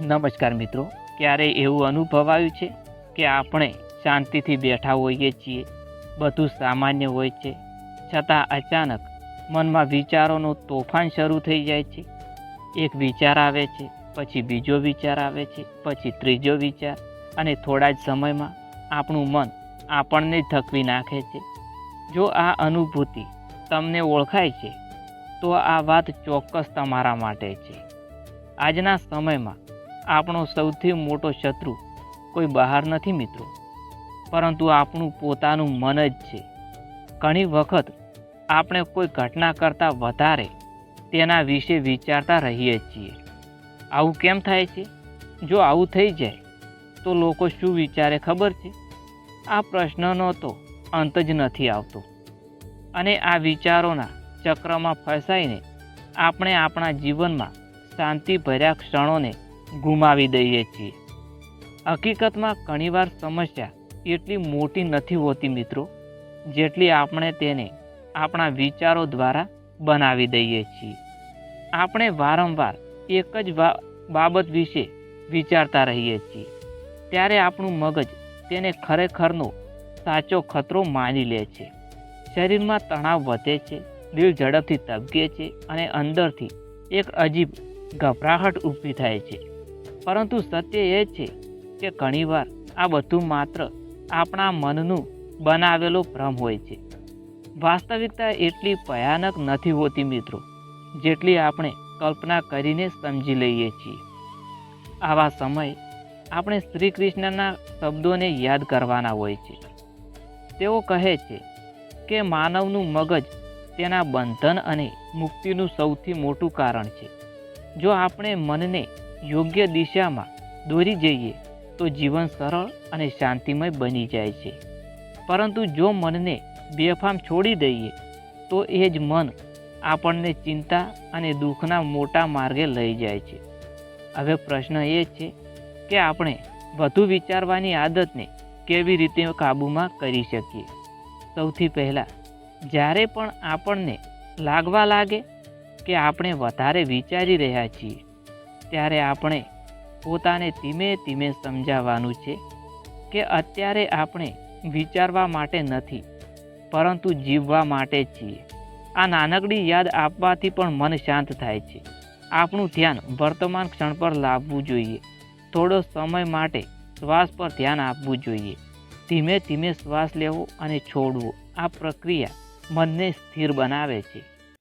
નમસ્કાર મિત્રો, ક્યારેય એવું અનુભવાયું છે કે આપણે શાંતિથી બેઠા હોઈએ છીએ, બધું સામાન્ય હોય છે, છતાં અચાનક મનમાં વિચારોનું તોફાન શરૂ થઈ જાય છે. એક વિચાર આવે છે, પછી બીજો વિચાર આવે છે, પછી ત્રીજો વિચાર, અને થોડા જ સમયમાં આપણું મન આપણને થકવી નાખે છે. જો આ અનુભૂતિ તમને ઓળખાય છે તો આ વાત ચોક્કસ તમારા માટે છે. આજના સમયમાં આપણો સૌથી મોટો શત્રુ કોઈ બહાર નથી મિત્રો, પરંતુ આપણું પોતાનું મન જ છે. ઘણી વખત આપણે કોઈ ઘટના કરતાં વધારે તેના વિશે વિચારતા રહીએ છીએ. આવું કેમ થાય છે? જો આવું થઈ જાય તો લોકો શું વિચારે ખબર છે? આ પ્રશ્નનો તો અંત જ નથી આવતો, અને આ વિચારોના ચક્રમાં ફસાઈને આપણે આપણા જીવનમાં શાંતિભર્યા ક્ષણોને ગુમાવી દઈએ છીએ. હકીકતમાં ઘણીવાર સમસ્યા એટલી મોટી નથી હોતી મિત્રો, જેટલી આપણે તેને આપણા વિચારો દ્વારા બનાવી દઈએ છીએ. આપણે વારંવાર એક જ બાબત વિશે વિચારતા રહીએ છીએ, ત્યારે આપણું મગજ તેને ખરેખરનો સાચો ખતરો માની લે છે. શરીરમાં તણાવ વધે છે, દિલ ઝડપથી ધબકે છે, અને અંદરથી એક અજીબ ગભરાહટ ઊભી થાય છે. પરંતુ સત્ય એ છે કે ઘણીવાર આ બધું માત્ર આપણા મનનું બનાવેલો ભ્રમ હોય છે. વાસ્તવિકતા એટલી ભયાનક નથી હોતી મિત્રો, જેટલી આપણે કલ્પના કરીને સમજી લઈએ છીએ. આવા સમયે આપણે શ્રી કૃષ્ણના શબ્દોને યાદ કરવાના હોય છે. તેઓ કહે છે કે માનવનું મગજ તેના બંધન અને મુક્તિનું સૌથી મોટું કારણ છે. જો આપણે મનને યોગ્ય દિશામાં દોરી જઈએ તો જીવન સરળ અને શાંતિમય બની જાય છે. પરંતુ જો મનને બેફામ છોડી દઈએ તો એ જ મન આપણને ચિંતા અને દુઃખના મોટા માર્ગે લઈ જાય છે. હવે પ્રશ્ન એ છે કે આપણે વધુ વિચારવાની આદતને કેવી રીતે કાબૂમાં કરી શકીએ. સૌથી પહેલાં, જ્યારે પણ આપણને લાગવા લાગે કે આપણે વધારે વિચારી રહ્યા છીએ, ત્યારે આપણે પોતાને ધીમે ધીમે સમજાવવાનું છે કે અત્યારે આપણે વિચારવા માટે નથી, પરંતુ જીવવા માટે છીએ. આ નાનકડી યાદ આપવાથી પણ મન શાંત થાય છે. આપણું ધ્યાન વર્તમાન ક્ષણ પર લાવવું જોઈએ. થોડો સમય માટે શ્વાસ પર ધ્યાન આપવું જોઈએ. ધીમે ધીમે શ્વાસ લેવો અને છોડવો. આ પ્રક્રિયા મનને સ્થિર બનાવે છે.